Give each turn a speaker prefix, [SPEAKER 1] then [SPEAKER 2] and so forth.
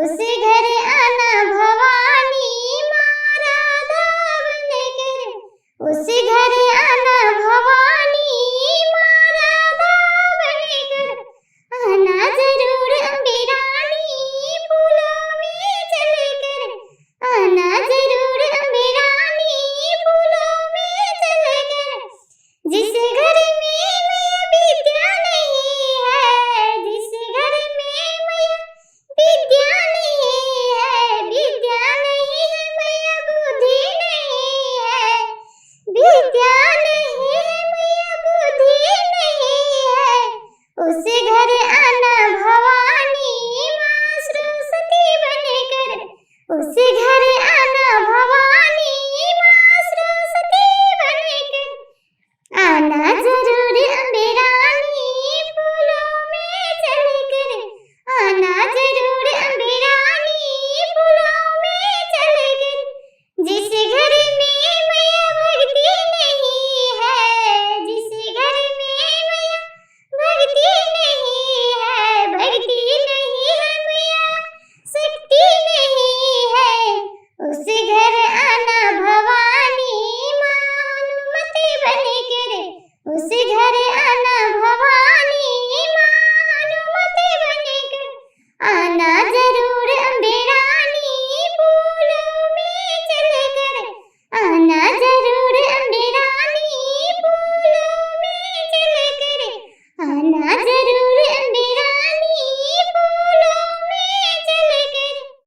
[SPEAKER 1] उस घर आना भवानी माँ राधा बनकर, उस घर आना भवानी माँ राधा बनकर, आना जरूर अम्बे रानी फूलों में चलकर, आना जरूर अम्बे रानी फूलों में चलकर। जिस घर में मैया विद्या नहीं है, जिस घर में मैया विद्या नहीं है, विद्या नहीं है मैया बुद्धि नहीं है, विद्या नहीं है मैया बुद्धि नहीं है, उस घर आना भवानी माँ सरस्वती बनकर, उस घर आना भवानी माँ सरस्वती बनकर, आना जरूर अम्बे रानी फूलों में चलकर, आना जरूर अम्बे रानी फूलों में चलकर। जिस घर में मैया भक्ति नहीं है, जिस घर में मैया भक्ति नहीं है, भक्ति नहीं है मैया शक्ति नहीं है, उस घर आना भवानी माँ हनुमति बनकर, उस घर